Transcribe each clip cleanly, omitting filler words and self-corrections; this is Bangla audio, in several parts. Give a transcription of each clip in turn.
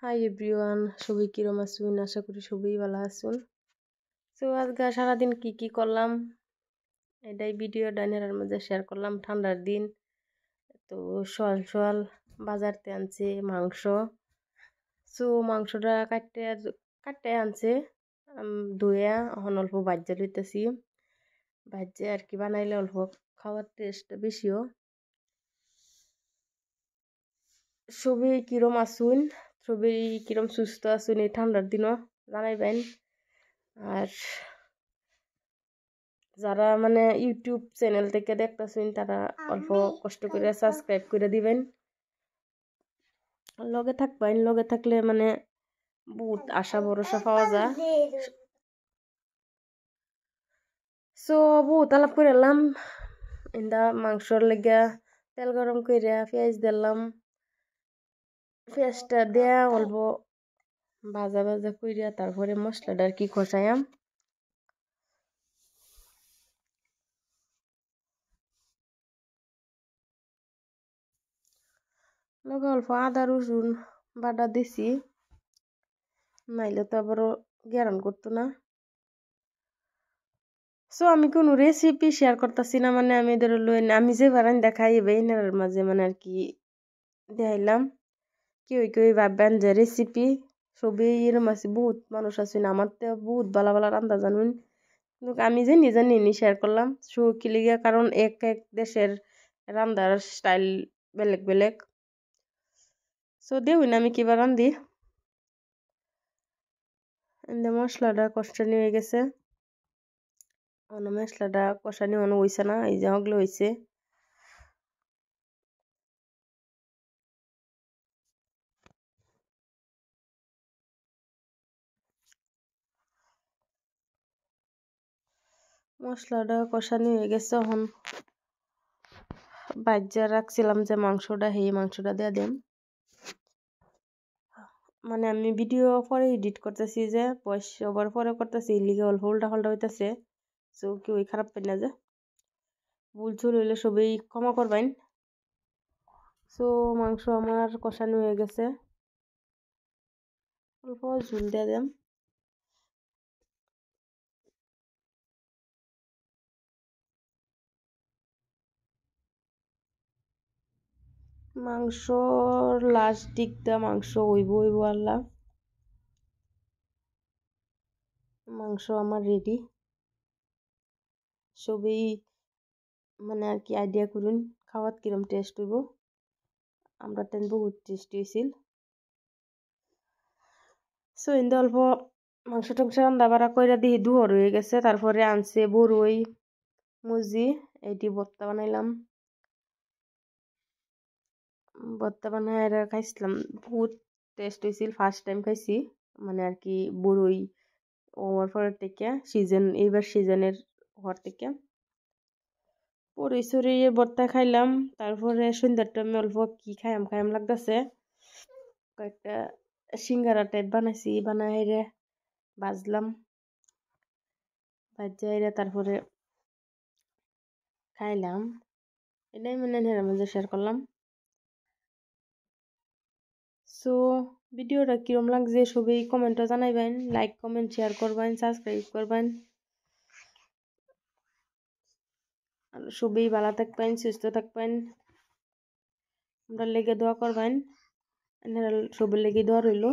হাই এভরিওয়ান, সবাই কিরম আছুন? আশা করি সবাই ভালো আছুন। তো আজকে সারাদিন কি করলাম এটাই ভিডিও ডাইনারের মধ্যে শেয়ার করলাম। ঠান্ডার দিন তো সকাল সকাল বাজারতে আনছে মাংস। তো মাংসটা কাটতে আনছে, ধুয়া এখন অল্প ভাজ্যা লইতেছি। ভাজ্যা আর কি বানাইলে অল্প খাওয়ার টেস্ট বেশিও। সবাই কিরম আছুন, সবাই কিরম সুস্থ আছুন এই ঠান্ডার দিনও জানাইবেন। আর যারা মানে ইউটিউব চ্যানেল থেকে দেখতেছেন তারা অল্প কষ্ট করে সাবস্ক্রাইব করে দিবেন, লগে থাকবেন। লগে থাকলে মানে বহুত আশা ভরসা পাওয়া যায়। সো বহুত আলাপ করে এলাম ইন্দা মাংসর লেগা। তেল গরম করে পেঁয়াজ দিলাম, পেঁয়াজটা দেয়া অল্প ভাজা ভাজা কইরা তারপরে মশলাটা আর কি কষাইয়াম। লগে অল্প আদা রসুন বাটা দিছি, নাইলে তো আবারও গ্যারান করতো না। সো আমি কোনো রেসিপি শেয়ার করতেছি না, মানে আমি ধরো আমি যে বারান দেখাই এবার মাঝে মানে আর কি দেখাইলাম। কেউ ভাববেন যে রেসিপি সবই এরম আছে, বহুত মানুষ আছে আমার তো বহুত ভালো ভালো রান্না জানুন, কিন্তু আমি যে নিজে নিয়ে শেয়ার করলাম। সো কি লিগা, কারণ এক এক দেশের রান্নার স্টাইল বেলেগ বেলেগ। সো দেখুন আমি কিবা রান্ধি। মশলাটা কষানি হয়ে গেছে, মশলাটা কষানি মনে হয়েছে না, এই যে হগলে হয়েছে। মশলাটা কষানি হয়ে গেছে, এখন ভাজ্যা রাখছিলাম যে মাংসটা, সেই মাংসটা দিয়ে দিম। মানে আমি ভিডিও পরে এডিট করতেছি, যে ভয়েস ওভার পরে করতেছি, এই লিগে অল্প উল্টা পাল্টা হইতেছে। সো কেউ খারাপ পাই না, যে ভুল চুল হইলে সবাই ক্ষমা করবেন। সো মাংস আমার কষানো হয়ে গেছে, অল্প ঝুল দিয়ে দিম। মাংসর লাস্ট দিকটা মাংস হইব আল্লাহ। মাংস আমার রেডি। সবই মানে আর কি আইডিয়া করুন খাওয়াত কিরম টেস্ট হইব। আমরা টেন বহুত টেস্টি হয়েছিল। সো ইন্দে অল্প মাংস টাংস রান্না বাড়া কইরা দিয়ে দুহর হয়ে গেছে। তারপরে আনছে বড়ই মুজি, এটি ভর্তা বানাইলাম। ভর্তা বানায় খাইছিলাম, বহুত টেস্ট হয়েছিল। ফার্স্ট টাইম খাইছি মানে আর কি বড়ই ওভার পরের থেকে এইবার সিজনের হওয়ার থেকে বড়ই সরিয়ে ভর্তা খাইলাম। তারপরে সন্ধ্যার টাইমে অল্প কি খায়াম লাগতেছে, কয়েকটা সিঙ্গারা টাইপ বানাইছি, বানাই রে বাজলাম, বাজাই রে তারপরে খাইলাম। এটাই মানে মধ্যে শেয়ার করলাম। সো ভিডিওটা কিরম লাগছে সবাই কমেন্টে জানাইবেন, লাইক কমেন্ট শেয়ার করবেন, সাবস্ক্রাইব করবেন। আর সবাই ভালো থাকবেন, সুস্থ থাকবেন, আমরা লেগে দোয়া করবেন। সবার লেগে দোয়া রইল।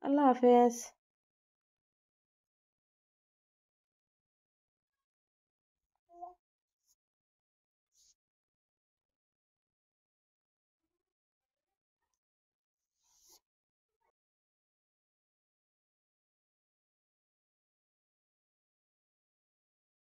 আল্লাহ হাফেজ।